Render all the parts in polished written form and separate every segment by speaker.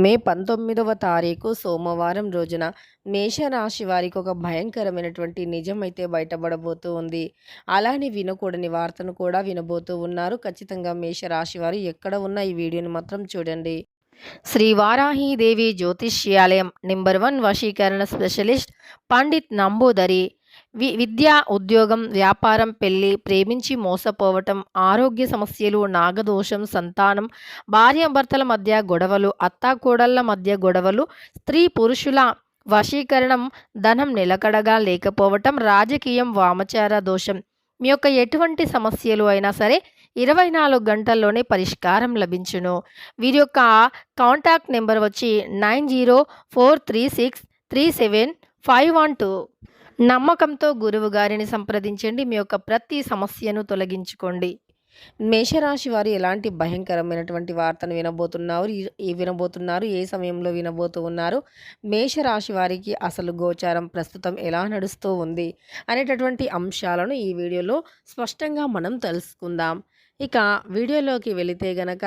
Speaker 1: మే 19వ తారీఖు సోమవారం రోజున మేషరాశి వారికి ఒక భయంకరమైనటువంటి నిజమైతే బయటపడబోతూ ఉంది. అలానే వినకూడని వార్తను కూడా వినబోతూ ఉన్నారు. ఖచ్చితంగా మేషరాశి వారు ఎక్కడ ఉన్న ఈ వీడియోని మాత్రం చూడండి. శ్రీ వారాహీదేవి జ్యోతిష్యాలయం నెంబర్ 1 వశీకరణ స్పెషలిస్ట్ పండిత్ నంబూదరి. విద్య, ఉద్యోగం, వ్యాపారం, పెళ్లి, ప్రేమించి మోసపోవటం, ఆరోగ్య సమస్యలు, నాగదోషం, సంతానం, భార్యాభర్తల మధ్య గొడవలు, అత్తాకోడళ్ల మధ్య గొడవలు, స్త్రీ పురుషుల వశీకరణం, ధనం నిలకడగా లేకపోవటం, రాజకీయం, వామచార దోషం, మీ యొక్క ఎటువంటి సమస్యలు అయినా సరే 24 గంటల్లోనే పరిష్కారం లభించును. వీరి యొక్క కాంటాక్ట్ నెంబర్ వచ్చి 9043637512. నమ్మకంతో గురువు గారిని సంప్రదించండి. మీ యొక్క ప్రతి సమస్యను తొలగించుకోండి. మేషరాశి వారు ఎలాంటి భయంకరమైనటువంటి వార్తను వినబోతున్నారు, ఏ సమయంలో వినబోతూ ఉన్నారు, మేషరాశి వారికి అసలు గోచారం ప్రస్తుతం ఎలా నడుస్తూ ఉంది అనేటటువంటి అంశాలను ఈ వీడియోలో స్పష్టంగా మనం తెలుసుకుందాం. ఇక వీడియోలోకి వెళితే గనక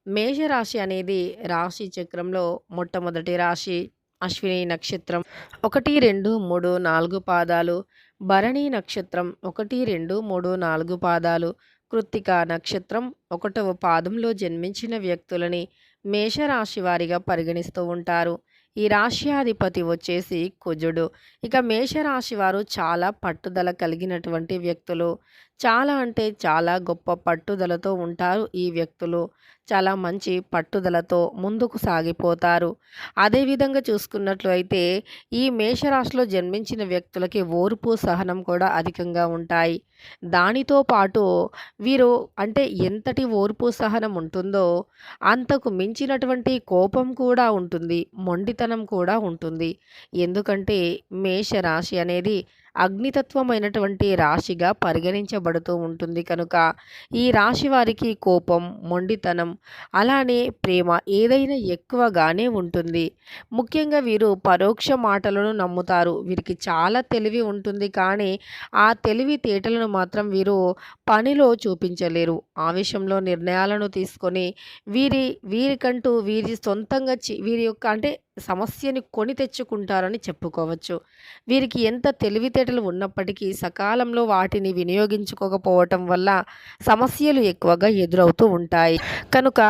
Speaker 1: మేషరాశి అనేది రాశి చక్రంలో మొట్టమొదటి రాశి. అశ్విని నక్షత్రం 1, 2, 3, 4 పాదాలు, భరణి నక్షత్రం 1, 2, 3, 4 పాదాలు, కృత్తిక నక్షత్రం 1వ పాదంలో జన్మించిన వ్యక్తులని మేషరాశి వారిగా పరిగణిస్తూ ఉంటారు. ఈ రాశ్యాధిపతి వచ్చేసి కుజుడు. ఇక మేషరాశి వారు చాలా పట్టుదల కలిగినటువంటి వ్యక్తులు. చాలా అంటే చాలా గొప్ప పట్టుదలతో ఉంటారు ఈ వ్యక్తులు. చాలా మంచి పట్టుదలతో ముందుకు సాగిపోతారు. అదేవిధంగా చూసుకున్నట్లు అయితే ఈ మేషరాశిలో జన్మించిన వ్యక్తులకి ఓర్పు, సహనం కూడా అధికంగా ఉంటాయి. దానితో పాటు వీరు అంటే ఎంతటి ఓర్పు, సహనం ఉంటుందో అంతకు మించినటువంటి కోపం కూడా ఉంటుంది, మొండితనం కూడా ఉంటుంది. ఎందుకంటే మేషరాశి అనేది అగ్నితత్వమైనటువంటి రాశిగా పరిగణించబడుతూ ఉంటుంది కనుక ఈ రాశి వారికి కోపం, మొండితనం, అలానే ప్రేమ ఏదైనా ఎక్కువగానే ఉంటుంది. ముఖ్యంగా వీరు పరోక్ష మాటలను నమ్ముతారు. వీరికి చాలా తెలివి ఉంటుంది, కానీ ఆ తెలివితేటలను మాత్రం వీరు పనిలో చూపించలేరు. ఆవేశంలో నిర్ణయాలను తీసుకొని వీరికంటూ వీరి సొంతంగా వీరి యొక్క అంటే సమస్యని కొని తెచ్చుకుంటారని చెప్పుకోవచ్చు. వీరికి ఎంత తెలివితేటలు ఉన్నప్పటికీ సకాలంలో వాటిని వినియోగించుకోకపోవటం వల్ల సమస్యలు ఎక్కువగా ఎదురవుతూ ఉంటాయి. కనుక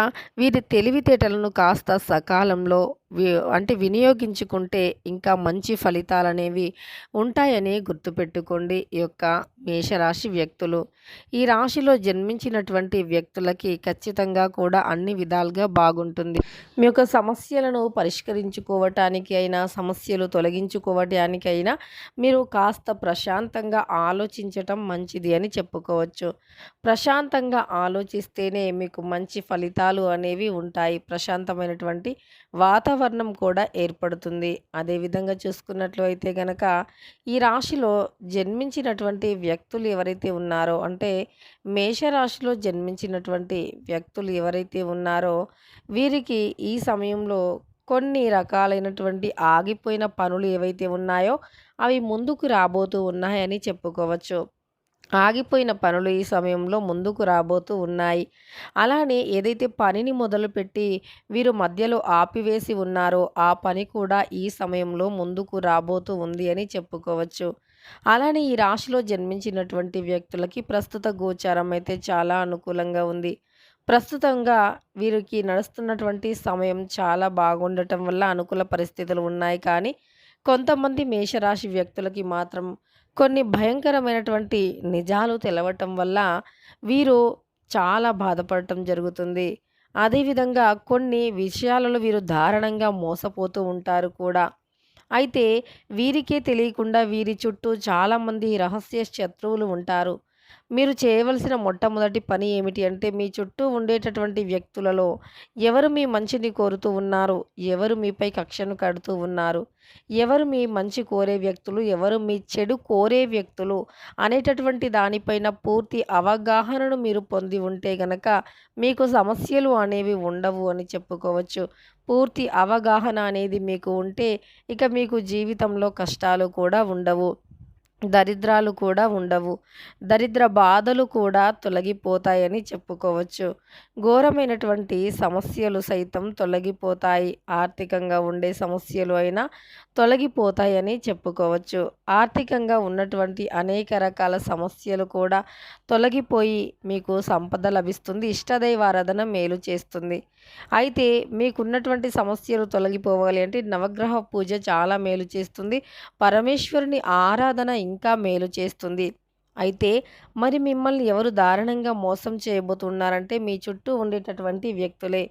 Speaker 1: వీరి తెలివితేటలను కాస్త సకాలంలో అంటే వినియోగించుకుంటే ఇంకా మంచి ఫలితాలు అనేవి ఉంటాయని గుర్తుపెట్టుకోండి ఈ యొక్క మేషరాశి వ్యక్తులు. ఈ రాశిలో జన్మించినటువంటి వ్యక్తులకి ఖచ్చితంగా కూడా అన్ని విధాలుగా బాగుంటుంది. మీ యొక్క సమస్యలను పరిష్కరించుకోవటానికి అయినా, సమస్యలు తొలగించుకోవటానికైనా మీరు కాస్త ప్రశాంతంగా ఆలోచించటం మంచిది అని చెప్పుకోవచ్చు. ప్రశాంతంగా ఆలోచిస్తేనే మీకు మంచి ఫలితాలు అనేవి ఉంటాయి. ప్రశాంతమైనటువంటి వాతావరణం కూడా ఏర్పడుతుంది. అదేవిధంగా చూసుకున్నట్లు అయితే గనక ఈ రాశిలో జన్మించినటువంటి వ్యక్తులు ఎవరైతే ఉన్నారో అంటే మేషరాశిలో జన్మించినటువంటి వ్యక్తులు ఎవరైతే ఉన్నారో వీరికి ఈ సమయంలో కొన్ని రకాలైనటువంటి ఆగిపోయిన పనులు ఏవైతే ఉన్నాయో అవి ముందుకు రాబోతూ ఉన్నాయని చెప్పుకోవచ్చు. ఆగిపోయిన పనులు ఈ సమయంలో ముందుకు రాబోతూ ఉన్నాయి. అలానే ఏదైతే పనిని మొదలుపెట్టి వీరు మధ్యలో ఆపివేసి ఉన్నారో ఆ పని కూడా ఈ సమయంలో ముందుకు రాబోతూ ఉంది అని చెప్పుకోవచ్చు. అలానే ఈ రాశిలో జన్మించినటువంటి వ్యక్తులకి ప్రస్తుత గోచారం అయితే చాలా అనుకూలంగా ఉంది. ప్రస్తుతంగా వీరికి నడుస్తున్నటువంటి సమయం చాలా బాగుండటం వల్ల అనుకూల పరిస్థితులు ఉన్నాయి. కానీ కొంతమంది మేషరాశి వ్యక్తులకి మాత్రం కొన్ని భయంకరమైనటువంటి నిజాలు తెలవటం వల్ల వీరు చాలా బాధపడటం జరుగుతుంది. అదేవిధంగా కొన్ని విషయాలలో వీరు దారుణంగా మోసపోతూ ఉంటారు కూడా. అయితే వీరికే తెలియకుండా వీరి చుట్టూ చాలామంది రహస్య శత్రువులు ఉంటారు. మీరు చేయవలసిన మొట్టమొదటి పని ఏమిటి అంటే మీ చుట్టూ ఉండేటటువంటి వ్యక్తులలో ఎవరు మీ మంచిని కోరుతూ ఉన్నారు, ఎవరు మీపై కక్షను కడుతూ ఉన్నారు, ఎవరు మీ మంచి కోరే వ్యక్తులు, ఎవరు మీ చెడు కోరే వ్యక్తులు అనేటటువంటి దానిపైన పూర్తి అవగాహనను మీరు పొంది ఉంటే గనక మీకు సమస్యలు అనేవి ఉండవు అని చెప్పుకోవచ్చు. పూర్తి అవగాహన అనేది మీకు ఉంటే ఇక మీకు జీవితంలో కష్టాలు కూడా ఉండవు, దరిద్రాలు కూడా ఉండవు, దరిద్ర బాధలు కూడా తొలగిపోతాయని చెప్పుకోవచ్చు. ఘోరమైనటువంటి సమస్యలు సైతం తొలగిపోతాయి. ఆర్థికంగా ఉండే సమస్యలు అయినా తొలగిపోతాయని చెప్పుకోవచ్చు. ఆర్థికంగా ఉన్నటువంటి అనేక రకాల సమస్యలు కూడా తొలగిపోయి మీకు సంపద లభిస్తుంది. ఇష్టదైవారాధన మేలు చేస్తుంది. అయితే మీకున్నటువంటి సమస్యలు తొలగిపోవాలి అంటే నవగ్రహ పూజ చాలా మేలు చేస్తుంది. పరమేశ్వరుని ఆరాధన ఇంకా మేలు చేస్తుంది. అయితే మరి మిమ్మల్ని ఎవరు దారుణంగా మోసం చేయబోతున్నారంటే మీ చుట్టూ ఉండేటటువంటి వ్యక్తులే.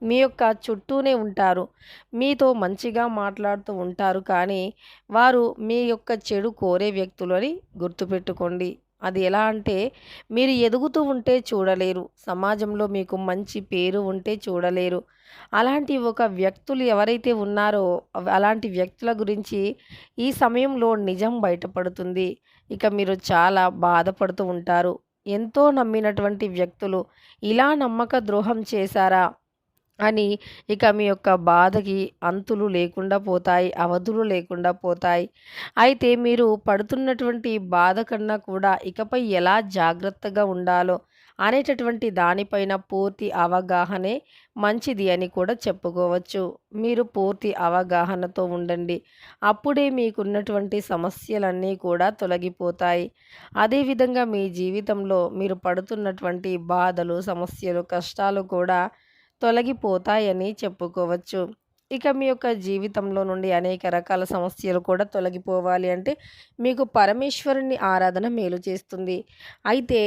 Speaker 1: మీ యొక్క చుట్టూనే ఉంటారు. మీతో మంచిగా మాట్లాడుతూ ఉంటారు. కానీ వారు మీ యొక్క చెడు కోరే వ్యక్తులు అని గుర్తుపెట్టుకోండి. అది ఎలా అంటే మీరు ఎదుగుతూ ఉంటే చూడలేరు. సమాజంలో మీకు మంచి పేరు ఉంటే చూడలేరు. అలాంటి ఒక వ్యక్తులు ఎవరైతే ఉన్నారో అలాంటి వ్యక్తుల గురించి ఈ సమయంలో నిజం బయటపడుతుంది. ఇక మీరు చాలా బాధపడుతూ ఉంటారు. ఎంతో నమ్మినటువంటి వ్యక్తులు ఇలా నమ్మక ద్రోహం చేశారా అని ఇక మీ యొక్క బాధకి అంతులు లేకుండా పోతాయి. అవధులు లేకుండా పోతాయి. అయితే మీరు పడుతున్నటువంటి బాధ కన్నా కూడా ఇకపై ఎలా జాగ్రత్తగా ఉండాలో అనేటటువంటి దానిపైన పూర్తి అవగాహనే మంచిది అని కూడా చెప్పుకోవచ్చు. మీరు పూర్తి అవగాహనతో ఉండండి. అప్పుడే మీకున్నటువంటి సమస్యలన్నీ కూడా తొలగిపోతాయి. అదేవిధంగా మీ జీవితంలో మీరు పడుతున్నటువంటి బాధలు, సమస్యలు, కష్టాలు కూడా తొలగిపోతాయని చెప్పుకోవచ్చు. ఇక మీ యొక్క జీవితంలో నుండి అనేక రకాల సమస్యలు కూడా తొలగిపోవాలి అంటే మీకు పరమేశ్వరుని ఆరాధన మేలు చేస్తుంది. అయితే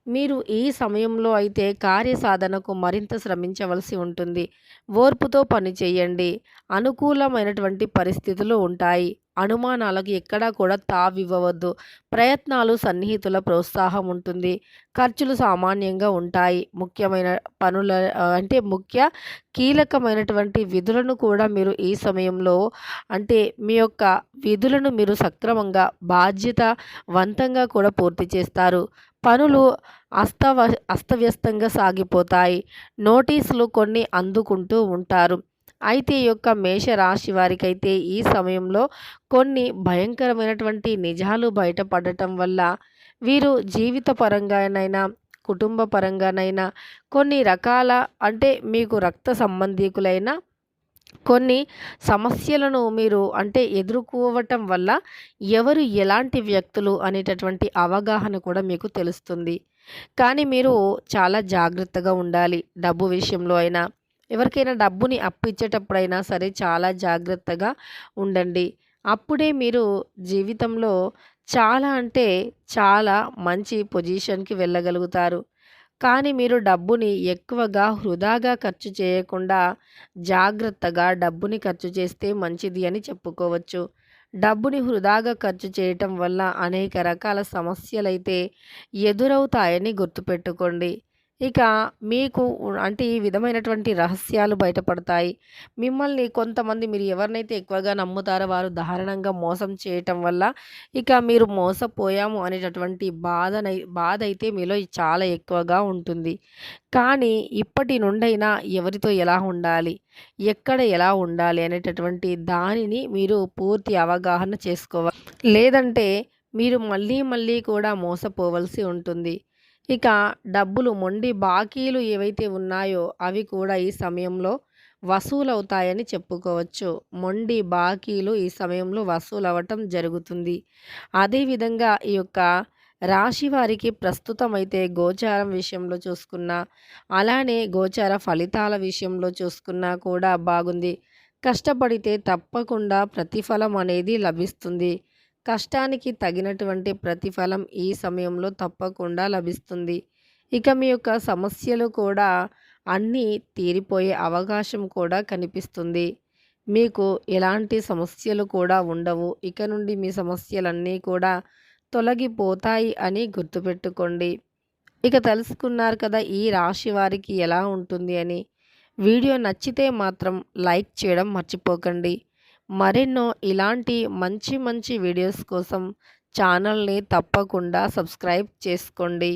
Speaker 1: మీరు ఈ సమయంలో అయితే కార్యసాధనకు మరింత శ్రమించవలసి ఉంటుంది. ఓర్పుతో పని చేయండి. అనుకూలమైనటువంటి పరిస్థితులు ఉంటాయి. అనుమానాలకు ఎక్కడా కూడా తావివ్వవద్దు. ప్రయత్నాలు సన్నిహితుల ప్రోత్సాహం ఉంటుంది. ఖర్చులు సామాన్యంగా ఉంటాయి. ముఖ్యమైన పనుల అంటే కీలకమైనటువంటి విధులను కూడా మీరు ఈ సమయంలో అంటే మీ యొక్క విధులను మీరు సక్రమంగా బాధ్యతవంతంగా కూడా పూర్తి చేస్తారు. పనులు అస్తవ్యస్తంగా సాగిపోతాయి. నోటీసులు కొన్ని అందుకుంటూ ఉంటారు. అయితే ఈ యొక్క మేషరాశి వారికైతే ఈ సమయంలో కొన్ని భయంకరమైనటువంటి నిజాలు బయటపడటం వల్ల వీరు జీవిత పరంగానైనా కుటుంబ పరంగానైనా కొన్ని రకాల అంటే మీకు రక్త సంబంధీకులైన కొన్ని సమస్యలను మీరు అంటే ఎదుర్కోవటం వల్ల ఎవరు ఎలాంటి వ్యక్తులు అనేటటువంటి అవగాహన కూడా మీకు తెలుస్తుంది. కానీ మీరు చాలా జాగ్రత్తగా ఉండాలి. డబ్బు విషయంలో అయినా ఎవరికైనా డబ్బుని అప్పిచ్చేటప్పుడైనా సరే చాలా జాగ్రత్తగా ఉండండి. అప్పుడే మీరు జీవితంలో చాలా అంటే చాలా మంచి పొజిషన్‌కి వెళ్ళగలుగుతారు. కానీ మీరు డబ్బుని ఎక్కువగా వృధాగా ఖర్చు చేయకుండా జాగ్రత్తగా డబ్బుని ఖర్చు చేస్తే మంచిది అని చెప్పుకోవచ్చు. డబ్బుని వృధాగా ఖర్చు చేయటం వల్ల అనేక రకాల సమస్యలైతే ఎదురవుతాయని గుర్తుపెట్టుకోండి. ఇక మీకు అంటే ఈ విధమైనటువంటి రహస్యాలు బయటపడతాయి. మిమ్మల్ని కొంతమంది మీరు ఎవరినైతే ఎక్కువగా నమ్ముతారో వారు దారుణంగా మోసం చేయటం వల్ల ఇక మీరు మోసపోయాము అనేటటువంటి బాధ అయితే మీలో చాలా ఎక్కువగా ఉంటుంది. కానీ ఇప్పటి నుండైనా ఎవరితో ఎలా ఉండాలి, ఎక్కడ ఎలా ఉండాలి అనేటటువంటి దానిని మీరు పూర్తి అవగాహన చేసుకోవాలి. లేదంటే మీరు మళ్ళీ మళ్ళీ కూడా మోసపోవలసి ఉంటుంది. ఇక డబ్బులు మొండి బాకీలు ఏవైతే ఉన్నాయో అవి కూడా ఈ సమయంలో వసూలవుతాయని చెప్పుకోవచ్చు. మొండి బాకీలు ఈ సమయంలో వసూలవ్వటం జరుగుతుంది. అదేవిధంగా ఈ యొక్క రాశి వారికి ప్రస్తుతం అయితే గోచారం విషయంలో చూసుకున్నా, అలానే గోచార ఫలితాల విషయంలో చూసుకున్నా కూడా బాగుంది. కష్టపడితే తప్పకుండా ప్రతిఫలం అనేది లభిస్తుంది. కష్టానికి తగినటువంటి ప్రతిఫలం ఈ సమయంలో తప్పకుండా లభిస్తుంది. ఇక మీ యొక్క సమస్యలు కూడా అన్నీ తీరిపోయే అవకాశం కూడా కనిపిస్తుంది. మీకు ఎలాంటి సమస్యలు కూడా ఉండవు. ఇక నుండి మీ సమస్యలన్నీ కూడా తొలగిపోతాయి అని గుర్తుపెట్టుకోండి. ఇక తెలుసుకున్నారు కదా ఈ రాశి వారికి ఎలా ఉంటుంది అని. వీడియో నచ్చితే మాత్రం లైక్ చేయడం మర్చిపోకండి. మరెన్నో ఇలాంటి మంచి మంచి వీడియోస్ కోసం ఛానల్ని తప్పకుండా సబ్స్క్రైబ్ చేసుకోండి.